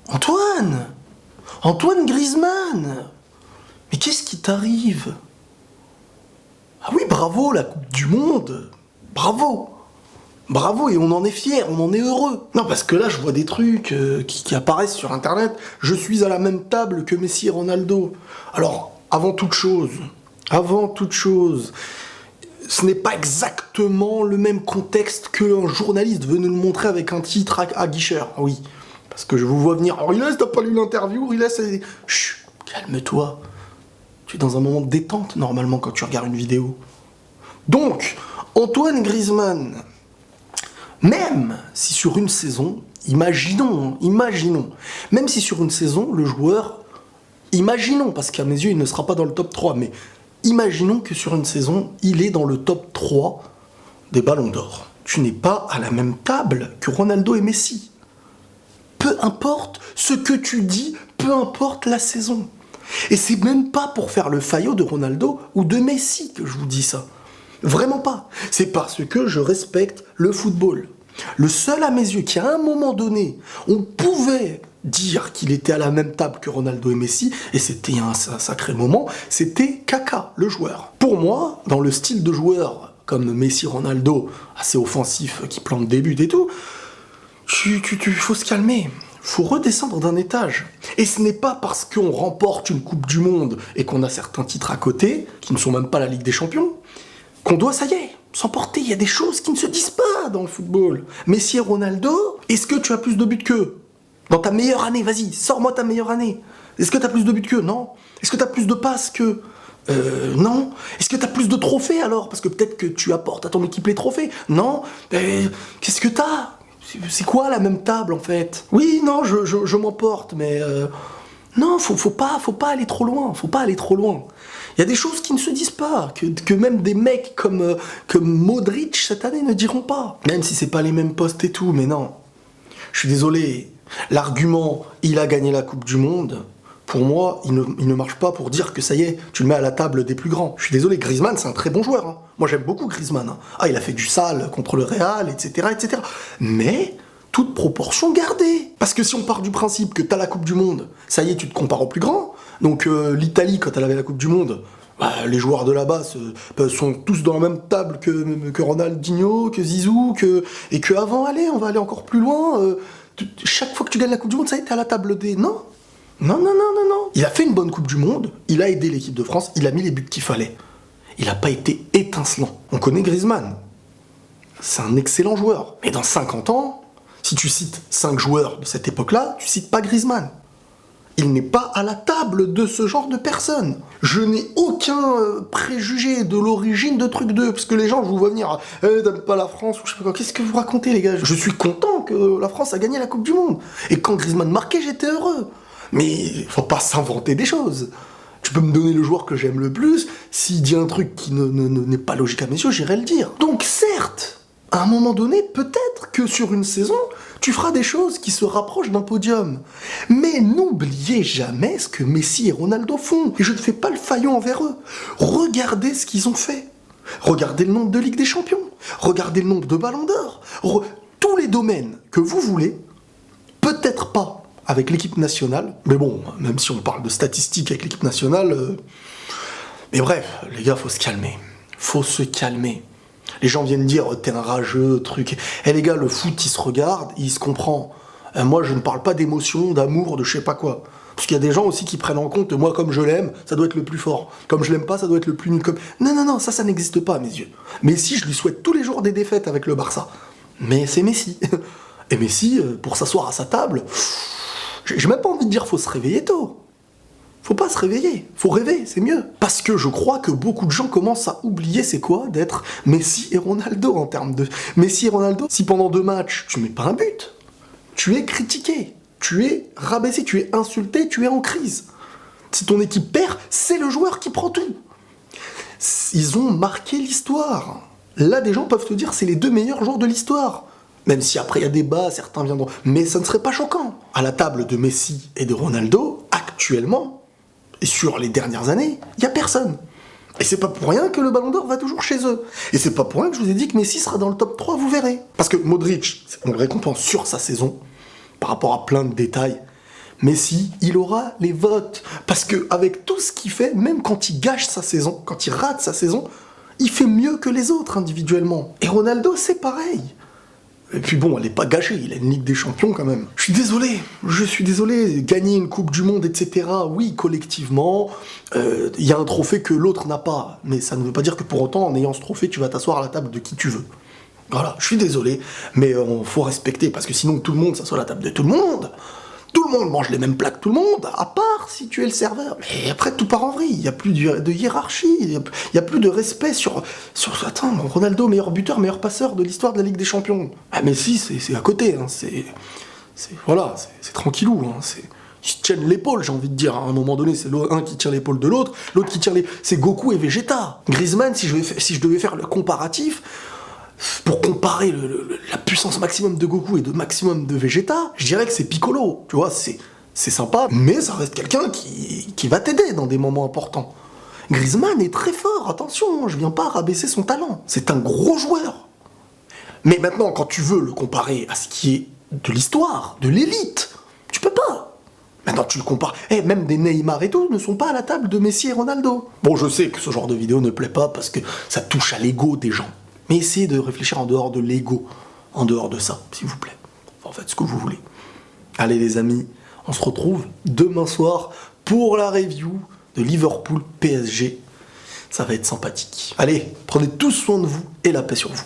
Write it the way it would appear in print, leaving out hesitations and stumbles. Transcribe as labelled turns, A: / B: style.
A: Antoine! Antoine Griezmann! Mais qu'est-ce qui t'arrive? Ah oui, bravo, la Coupe du Monde! Bravo! Bravo, et on en est fiers, on en est heureux. Non, parce que là, je vois des trucs qui apparaissent sur Internet. Je suis à la même table que Messi et Ronaldo. Alors, avant toute chose, ce n'est pas exactement le même contexte qu'un journaliste veut nous le montrer avec un titre à guicheur. Oui, parce que je vous vois venir. Alors, Riles, t'as pas lu l'interview? Riles, chut, calme-toi. Tu es dans un moment de détente, normalement, quand tu regardes une vidéo. Donc, Antoine Griezmann, même si sur une saison, imaginons, même si sur une saison, le joueur, imaginons, parce qu'à mes yeux, il ne sera pas dans le top 3, mais imaginons que sur une saison, il est dans le top 3 des ballons d'or. Tu n'es pas à la même table que Ronaldo et Messi. Peu importe ce que tu dis, peu importe la saison. Et c'est même pas pour faire le faillot de Ronaldo ou de Messi que je vous dis ça. Vraiment pas. C'est parce que je respecte le football. Le seul à mes yeux qui, à un moment donné, on pouvait dire qu'il était à la même table que Ronaldo et Messi, et c'était un sacré moment, c'était Kaka, le joueur. Pour moi, dans le style de joueur comme Messi, Ronaldo, assez offensif, qui plante des buts et tout, faut se calmer. Faut redescendre d'un étage. Et ce n'est pas parce qu'on remporte une Coupe du Monde et qu'on a certains titres à côté, qui ne sont même pas la Ligue des Champions, qu'on doit, ça y est, s'emporter. Il y a des choses qui ne se disent pas dans le football. Messi et Ronaldo, est-ce que tu as plus de buts qu'eux? Dans ta meilleure année, vas-y, sors-moi ta meilleure année. Est-ce que tu as plus de buts qu'eux? Non. Est-ce que tu as plus de passes qu'eux? Non. Est-ce que tu as plus de trophées alors? Parce que peut-être que tu apportes à ton équipe les trophées. Non. Qu'est-ce que tu as? C'est quoi la même table en fait? Oui, non, je m'emporte, mais non, faut pas aller trop loin. Faut pas aller trop loin. Il y a des choses qui ne se disent pas, que même des mecs comme Modric cette année ne diront pas. Même si c'est pas les mêmes postes et tout, mais non. Je suis désolé. L'argument il a gagné la Coupe du Monde, pour moi, il ne marche pas pour dire que ça y est, tu le mets à la table des plus grands. Je suis désolé, Griezmann, c'est un très bon joueur. Hein. Moi, j'aime beaucoup Griezmann. Hein. Ah, il a fait du sale contre le Real, etc., etc. Mais, toute proportion gardée. Parce que si on part du principe que t'as la Coupe du Monde, ça y est, tu te compares aux plus grands. Donc, l'Italie, quand elle avait la Coupe du Monde, bah, les joueurs de là-bas sont tous dans la même table que Ronaldinho, que Zizou, et que avant, allez, on va aller encore plus loin. Chaque fois que tu gagnes la Coupe du Monde, ça y est, t'es à la table des... Non. Non. Il a fait une bonne Coupe du Monde, il a aidé l'équipe de France, il a mis les buts qu'il fallait. Il n'a pas été étincelant. On connaît Griezmann. C'est un excellent joueur. Mais dans 50 ans, si tu cites 5 joueurs de cette époque-là, tu cites pas Griezmann. Il n'est pas à la table de ce genre de personnes. Je n'ai aucun préjugé de l'origine de truc d'eux, parce que les gens, je vous vois venir, t'aimes pas la France, ou je sais pas quoi, qu'est-ce que vous racontez les gars? Je suis content que la France a gagné la Coupe du Monde. Et quand Griezmann marquait, j'étais heureux. Mais faut pas s'inventer des choses. Tu peux me donner le joueur que j'aime le plus, s'il dit un truc qui n'est pas logique à mes yeux, j'irai le dire. Donc certes, à un moment donné, peut-être que sur une saison, tu feras des choses qui se rapprochent d'un podium. Mais n'oubliez jamais ce que Messi et Ronaldo font. Et je ne fais pas le faillot envers eux. Regardez ce qu'ils ont fait. Regardez le nombre de Ligue des Champions. Regardez le nombre de Ballons d'Or. Tous les domaines que vous voulez, peut-être pas avec l'équipe nationale, mais bon, même si on parle de statistiques avec l'équipe nationale, mais bref, les gars, faut se calmer. Faut se calmer. Les gens viennent dire, oh, t'es un rageux, truc. Eh les gars, le foot, il se regarde, il se comprend. Moi, je ne parle pas d'émotion, d'amour, de je sais pas quoi. Parce qu'il y a des gens aussi qui prennent en compte, moi, comme je l'aime, ça doit être le plus fort. Comme je l'aime pas, ça doit être le plus nul. Non, ça n'existe pas à mes yeux. Messi, je lui souhaite tous les jours des défaites avec le Barça. Mais c'est Messi. Et Messi, pour s'asseoir à sa table... J'ai même pas envie de dire faut se réveiller tôt. Faut pas se réveiller, faut rêver, c'est mieux. Parce que je crois que beaucoup de gens commencent à oublier c'est quoi d'être Messi et Ronaldo en termes de... Messi et Ronaldo, si pendant 2 matchs, tu mets pas un but, tu es critiqué, tu es rabaissé, tu es insulté, tu es en crise. Si ton équipe perd, c'est le joueur qui prend tout. Ils ont marqué l'histoire. Là, des gens peuvent te dire c'est les 2 meilleurs joueurs de l'histoire. Même si après il y a débat, certains viendront. Mais ça ne serait pas choquant. À la table de Messi et de Ronaldo, actuellement, et sur les dernières années, il n'y a personne. Et c'est pas pour rien que le Ballon d'Or va toujours chez eux. Et c'est pas pour rien que je vous ai dit que Messi sera dans le top 3, vous verrez. Parce que Modric, on le récompense sur sa saison, par rapport à plein de détails. Messi, il aura les votes. Parce que avec tout ce qu'il fait, même quand il gâche sa saison, quand il rate sa saison, il fait mieux que les autres individuellement. Et Ronaldo, c'est pareil. Et puis bon, elle n'est pas gâchée, il a une Ligue des Champions quand même. Je suis désolé, gagner une Coupe du Monde, etc., oui, collectivement, il y a un trophée que l'autre n'a pas. Mais ça ne veut pas dire que pour autant, en ayant ce trophée, tu vas t'asseoir à la table de qui tu veux. Voilà, je suis désolé, mais faut respecter, parce que sinon tout le monde s'assoit à la table de tout le monde. Tout le monde mange les mêmes plats que tout le monde, à part si tu es le serveur. Mais après, tout part en vrille, il n'y a plus de hiérarchie, il n'y a plus de respect sur... Attends, Ronaldo, meilleur buteur, meilleur passeur de l'histoire de la Ligue des Champions. Ah mais si, c'est à côté, hein, voilà, c'est tranquillou, hein, ils se tiennent l'épaule, j'ai envie de dire. À un moment donné, c'est un qui tient l'épaule de l'autre qui tient les... C'est Goku et Vegeta. Griezmann, si je devais faire le comparatif... Pour comparer la puissance maximum de Goku et de maximum de Vegeta, je dirais que c'est Piccolo. Tu vois, c'est sympa, mais ça reste quelqu'un qui va t'aider dans des moments importants. Griezmann est très fort, attention, je viens pas rabaisser son talent. C'est un gros joueur. Mais maintenant, quand tu veux le comparer à ce qui est de l'histoire, de l'élite, tu peux pas. Maintenant, tu le compares. Même des Neymar et tout ne sont pas à la table de Messi et Ronaldo. Bon, je sais que ce genre de vidéo ne plaît pas parce que ça touche à l'ego des gens. Mais essayez de réfléchir en dehors de l'ego, en dehors de ça, s'il vous plaît. Enfin, faites ce que vous voulez. Allez les amis, on se retrouve demain soir pour la review de Liverpool PSG. Ça va être sympathique. Allez, prenez tous soin de vous et la paix sur vous.